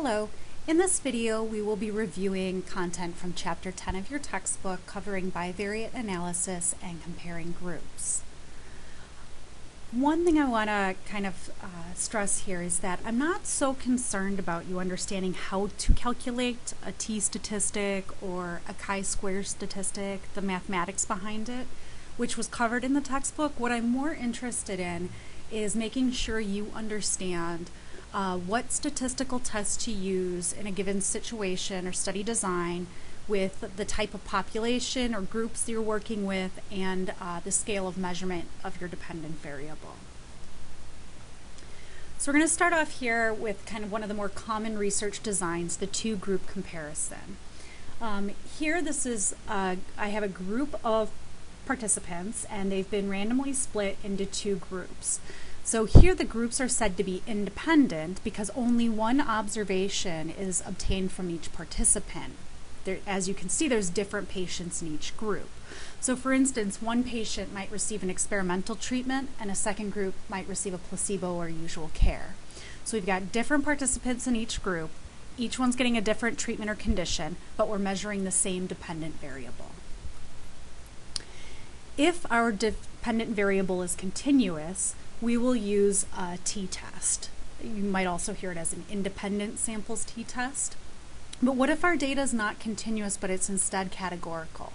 Hello. In this video, we will be reviewing content from Chapter 10 of your textbook covering bivariate analysis and comparing groups. One thing I want to kind of stress here is that I'm not so concerned about you understanding how to calculate a t-statistic or a chi-square statistic, the mathematics behind it, which was covered in the textbook. What I'm more interested in is making sure you understand what statistical tests to use in a given situation or study design with the type of population or groups you're working with and the scale of measurement of your dependent variable. So we're going to start off here with kind of one of the more common research designs, the two-group comparison. Here this is, I have a group of participants and they've been randomly split into two groups. So here the groups are said to be independent because only one observation is obtained from each participant. As you can see, there's different patients in each group. So for instance, one patient might receive an experimental treatment and a second group might receive a placebo or usual care. So we've got different participants in each group. Each one's getting a different treatment or condition, but we're measuring the same dependent variable. If our dependent variable is continuous, we will use a t-test. You might also hear it as an independent samples t-test. But what if our data is not continuous, but it's instead categorical?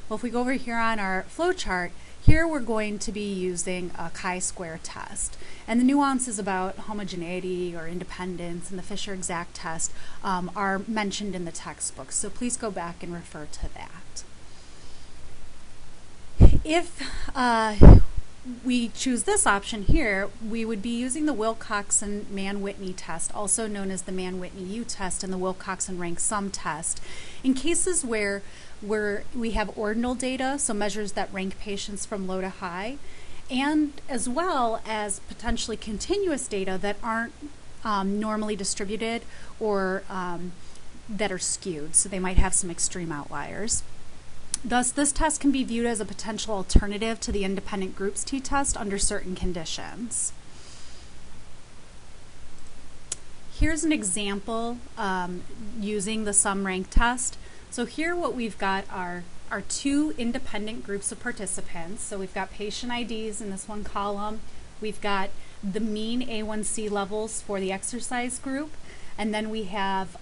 Well, if we go over here on our flowchart, here we're going to be using a chi-square test. And the nuances about homogeneity or independence and the Fisher exact test are mentioned in the textbook. So please go back and refer to that. If we choose this option here, we would be using the Wilcoxon-Mann-Whitney test, also known as the Mann-Whitney U-test and the Wilcoxon-Rank-Sum test, in cases where we have ordinal data, so measures that rank patients from low to high, and as well as potentially continuous data that aren't normally distributed or that are skewed, so they might have some extreme outliers. Thus, this test can be viewed as a potential alternative to the independent groups t-test under certain conditions. Here's an example using the sum rank test. So here what we've got are two independent groups of participants. So we've got patient IDs in this one column. We've got the mean A1C levels for the exercise group. And then we have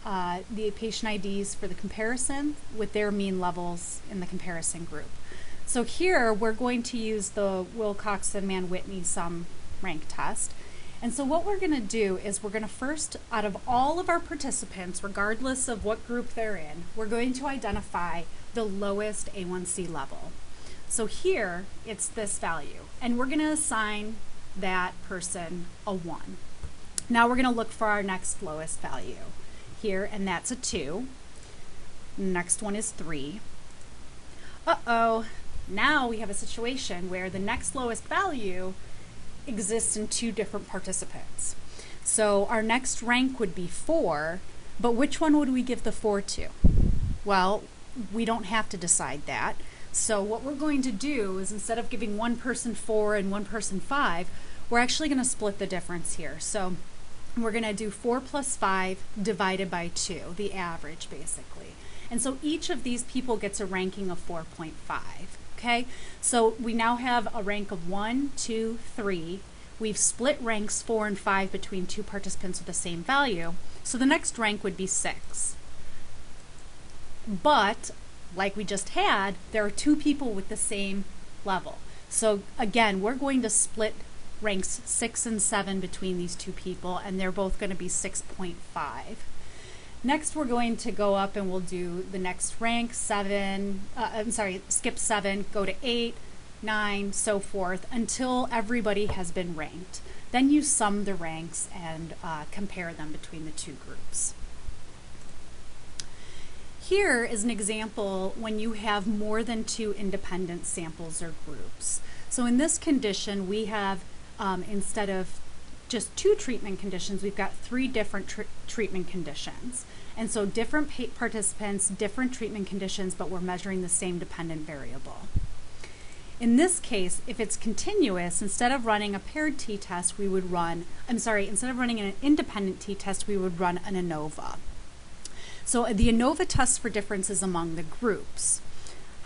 the patient IDs for the comparison with their mean levels in the comparison group. So here we're going to use the Wilcoxon-Mann-Whitney sum rank test. And so what we're going to do is we're going to first, out of all of our participants, regardless of what group they're in, we're going to identify the lowest A1C level. So here it's this value, and we're going to assign that person a 1. Now we're going to look for our next lowest value here, and that's a 2. Next one is 3. Uh-oh, now we have a situation where the next lowest value exists in two different participants. So our next rank would be 4, but which one would we give the 4 to? Well, we don't have to decide that. So what we're going to do is instead of giving one person 4 and one person 5, we're actually going to split the difference here. So we're going to do 4 plus 5 divided by 2, the average basically. And so each of these people gets a ranking of 4.5. Okay, so we now have a rank of 1, 2, 3. We've split ranks 4 and 5 between two participants with the same value. So the next rank would be 6. But, like we just had, there are two people with the same level. So again, we're going to split ranks 6 and 7 between these two people, and they're both going to be 6.5. Next, we're going to go up and we'll do the next rank, 7, skip 7, go to 8, 9, so forth, until everybody has been ranked. Then you sum the ranks and compare them between the two groups. Here is an example when you have more than 2 independent samples or groups. So in this condition, we have instead of just 2 treatment conditions, we've got 3 different treatment conditions. And so different participants, different treatment conditions, but we're measuring the same dependent variable. In this case, if it's continuous, instead of running a paired t-test, we would run, instead of running an independent t-test, we would run an ANOVA. So the ANOVA tests for differences among the groups.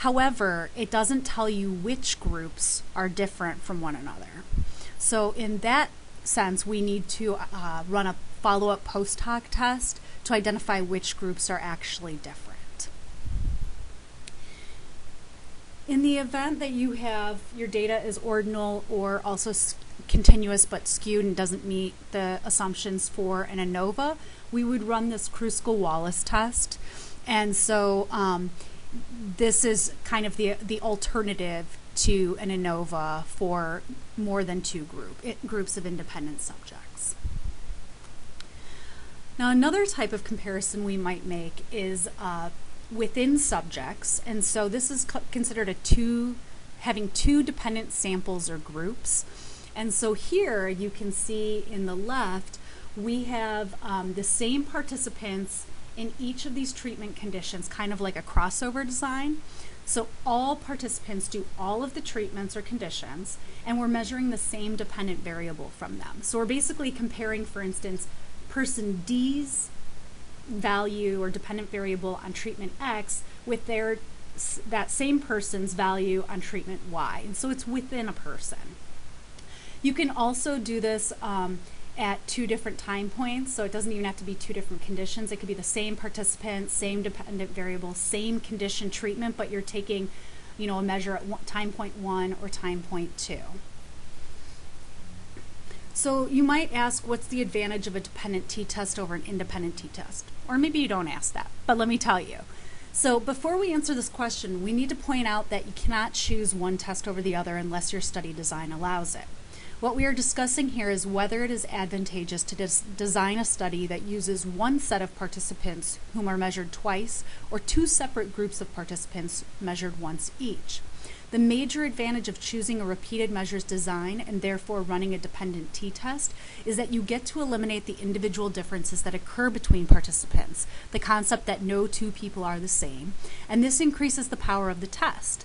However, it doesn't tell you which groups are different from one another. So in that sense, we need to run a follow-up post hoc test to identify which groups are actually different. In the event that you have your data is ordinal or also continuous but skewed and doesn't meet the assumptions for an ANOVA, we would run this Kruskal-Wallis test. And so this is kind of the alternative to an ANOVA for more than two groups of independent subjects. Now, another type of comparison we might make is within subjects, and so this is considered having two dependent samples or groups. And so here you can see in the left we have the same participants in each of these treatment conditions, kind of like a crossover design. So all participants do all of the treatments or conditions, and we're measuring the same dependent variable from them. So we're basically comparing, for instance, person D's value or dependent variable on treatment X with that same person's value on treatment Y. And so it's within a person. You can also do this at two different time points, so it doesn't even have to be two different conditions. It could be the same participant, same dependent variable, same condition treatment, but you're taking, a measure at time point 1 or time point 2. So you might ask, what's the advantage of a dependent t-test over an independent t-test? Or maybe you don't ask that, but let me tell you. So before we answer this question, we need to point out that you cannot choose one test over the other unless your study design allows it. What we are discussing here is whether it is advantageous to design a study that uses one set of participants whom are measured twice or two separate groups of participants measured once each. The major advantage of choosing a repeated measures design and therefore running a dependent t-test is that you get to eliminate the individual differences that occur between participants, the concept that no two people are the same, and this increases the power of the test.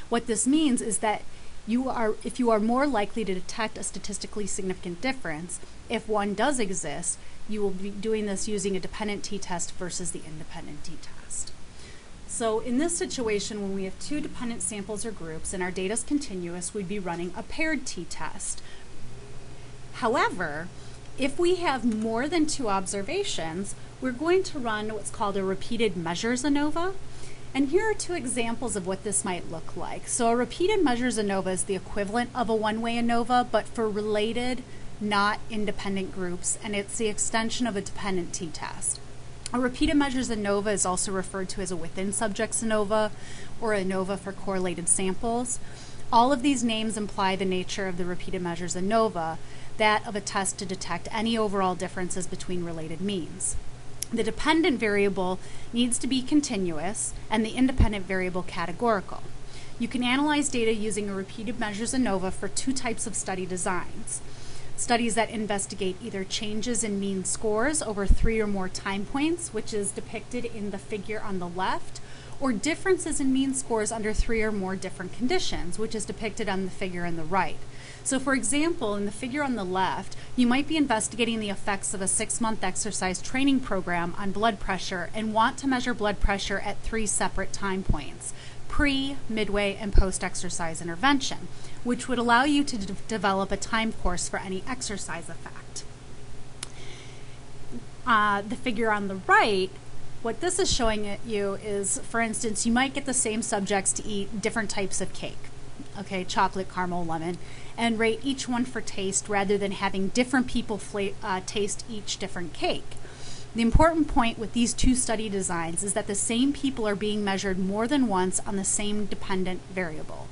What this means is that if you are more likely to detect a statistically significant difference, if one does exist, you will be doing this using a dependent t-test versus the independent t-test. So in this situation, when we have two dependent samples or groups and our data is continuous, we'd be running a paired t-test. However, if we have more than two observations, we're going to run what's called a repeated measures ANOVA. And here are two examples of what this might look like. So a repeated measures ANOVA is the equivalent of a one-way ANOVA, but for related, not independent groups, and it's the extension of a dependent t-test. A repeated measures ANOVA is also referred to as a within subjects ANOVA or ANOVA for correlated samples. All of these names imply the nature of the repeated measures ANOVA, that of a test to detect any overall differences between related means. The dependent variable needs to be continuous and the independent variable categorical. You can analyze data using a repeated measures ANOVA for two types of study designs. Studies that investigate either changes in mean scores over 3 or more time points, which is depicted in the figure on the left, or differences in mean scores under 3 or more different conditions, which is depicted on the figure on the right. So for example, in the figure on the left, you might be investigating the effects of a 6-month exercise training program on blood pressure and want to measure blood pressure at 3 separate time points: pre, midway, and post-exercise intervention, which would allow you to develop a time course for any exercise effect. The figure on the right, what this is showing you is, for instance, you might get the same subjects to eat different types of cake, okay, chocolate, caramel, lemon, and rate each one for taste rather than having different people taste each different cake. The important point with these two study designs is that the same people are being measured more than once on the same dependent variable.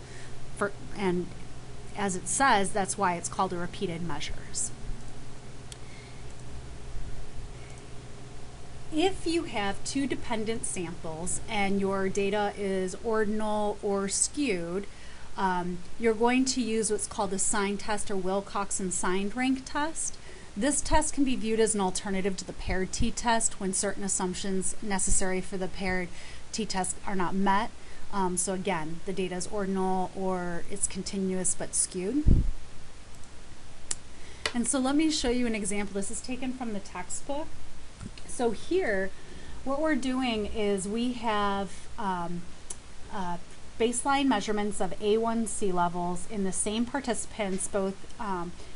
And as it says, that's why it's called a repeated measures. If you have two dependent samples and your data is ordinal or skewed, you're going to use what's called the sign test or Wilcoxon signed rank test. This test can be viewed as an alternative to the paired t-test when certain assumptions necessary for the paired t-test are not met. So again, the data is ordinal or it's continuous but skewed. And so let me show you an example. This is taken from the textbook. So here, what we're doing is we have baseline measurements of A1C levels in the same participants, both,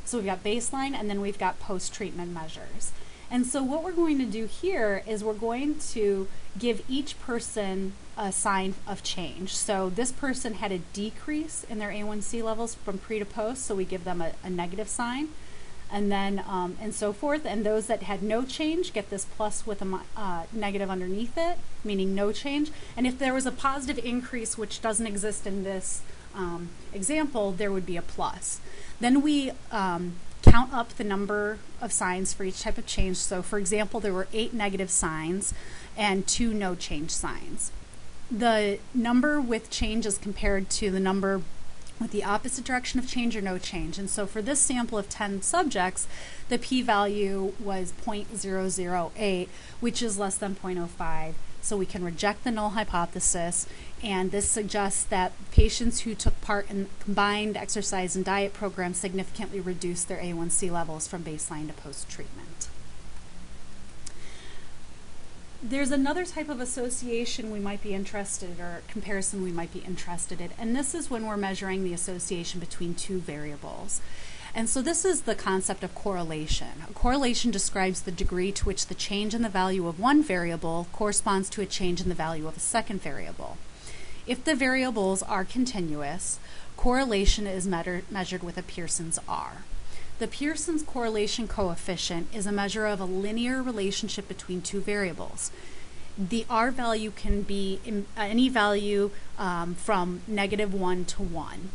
so we've got baseline and then we've got post-treatment measures. And so what we're going to do here is we're going to give each person a sign of change. So this person had a decrease in their A1C levels from pre to post, so we give them a negative sign. And then, and so forth. And those that had no change get this plus with a negative underneath it, meaning no change. And if there was a positive increase, which doesn't exist in this example, there would be a plus. Then we count up the number of signs for each type of change. So for example, there were 8 negative signs and 2 no change signs. The number with change is compared to the number with the opposite direction of change or no change. And so for this sample of 10 subjects, the p-value was 0.008, which is less than 0.05. So we can reject the null hypothesis, and this suggests that patients who took part in combined exercise and diet programs significantly reduced their A1C levels from baseline to post-treatment. There's another type of association we might be interested in, or comparison we might be interested in, and this is when we're measuring the association between 2 variables. And so this is the concept of correlation. A correlation describes the degree to which the change in the value of one variable corresponds to a change in the value of a second variable. If the variables are continuous, correlation is measured with a Pearson's R. The Pearson's correlation coefficient is a measure of a linear relationship between 2 variables. The R value can be any value from -1 to 1.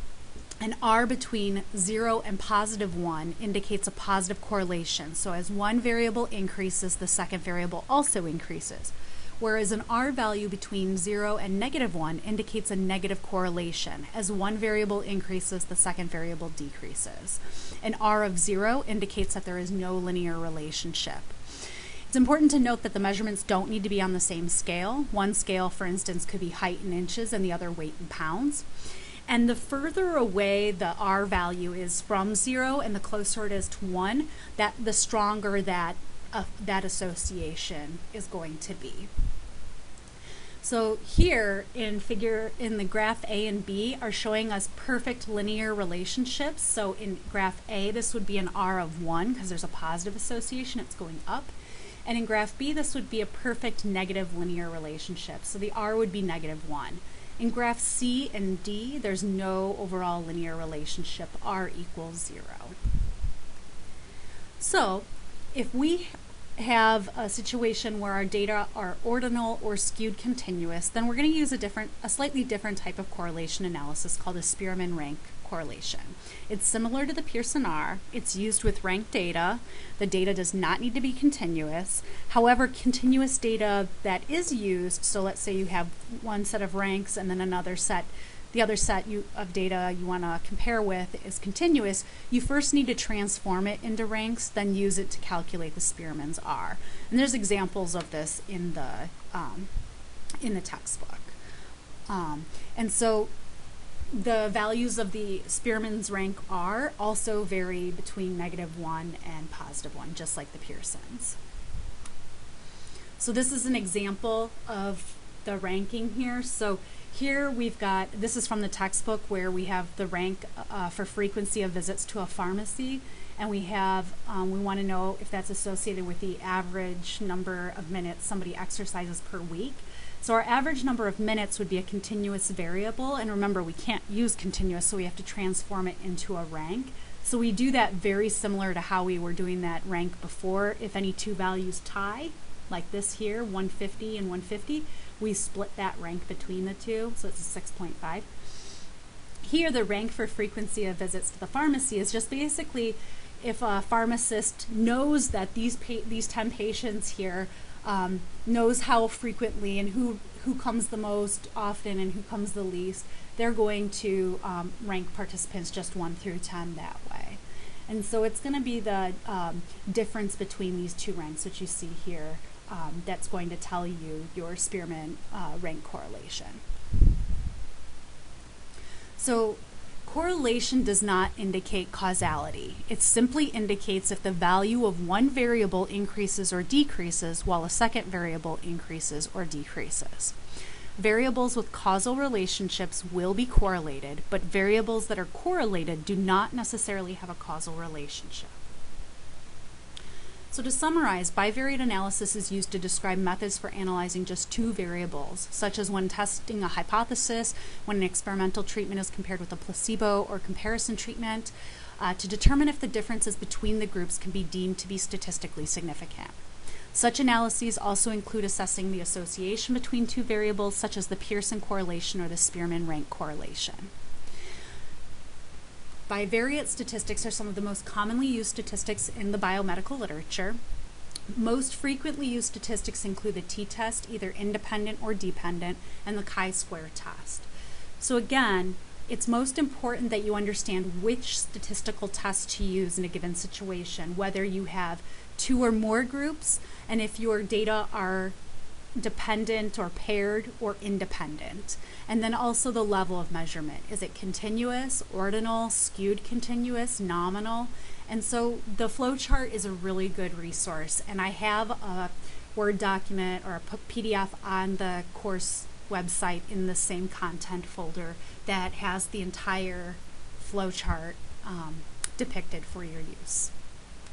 An R between 0 and +1 indicates a positive correlation. So as one variable increases, the second variable also increases. Whereas an R value between 0 and -1 indicates a negative correlation. As one variable increases, the second variable decreases. An R of 0 indicates that there is no linear relationship. It's important to note that the measurements don't need to be on the same scale. One scale, for instance, could be height in inches and the other weight in pounds. And the further away the R value is from 0 and the closer it is to 1, the stronger that association is going to be. So here in the graph A and B are showing us perfect linear relationships. So in graph A, this would be an R of 1 because there's a positive association, it's going up. And in graph B, this would be a perfect negative linear relationship. So the R would be -1. In graph C and D, there's no overall linear relationship, R equals 0. So if we have a situation where our data are ordinal or skewed continuous, then we're going to use a slightly different type of correlation analysis called a Spearman rank correlation. It's similar to the Pearson R. It's used with ranked data. The data does not need to be continuous. However, continuous data that is used, so let's say you have one set of ranks and then another set, the other set of data you want to compare with is continuous, you first need to transform it into ranks, then use it to calculate the Spearman's R. And there's examples of this in the textbook. And so the values of the Spearman's rank R also vary between -1 and +1, just like the Pearson's. So this is an example of the ranking here. So here we've got, this is from the textbook where we have the rank for frequency of visits to a pharmacy, and we have, we want to know if that's associated with the average number of minutes somebody exercises per week. So our average number of minutes would be a continuous variable, and remember we can't use continuous, so we have to transform it into a rank. So we do that very similar to how we were doing that rank before. If any 2 values tie, like this here, 150 and 150, we split that rank between the 2, so it's a 6.5. Here, the rank for frequency of visits to the pharmacy is just basically if a pharmacist knows that these 10 patients here knows how frequently and who comes the most often and who comes the least, they're going to rank participants just 1 through 10 that way. And so it's going to be the difference between these 2 ranks, which you see here, that's going to tell you your Spearman rank correlation. So correlation does not indicate causality. It simply indicates if the value of one variable increases or decreases while a second variable increases or decreases. Variables with causal relationships will be correlated, but variables that are correlated do not necessarily have a causal relationship. So to summarize, bivariate analysis is used to describe methods for analyzing just two variables, such as when testing a hypothesis, when an experimental treatment is compared with a placebo or comparison treatment, to determine if the differences between the groups can be deemed to be statistically significant. Such analyses also include assessing the association between two variables, such as the Pearson correlation or the Spearman rank correlation. Bivariate statistics are some of the most commonly used statistics in the biomedical literature. Most frequently used statistics include the t-test, either independent or dependent, and the chi-square test. So again, it's most important that you understand which statistical test to use in a given situation, whether you have two or more groups, and if your data are dependent or paired or independent. And then also the level of measurement. Is it continuous, ordinal, skewed continuous, nominal? And so the flowchart is a really good resource. And I have a Word document or a PDF on the course website in the same content folder that has the entire flowchart depicted for your use.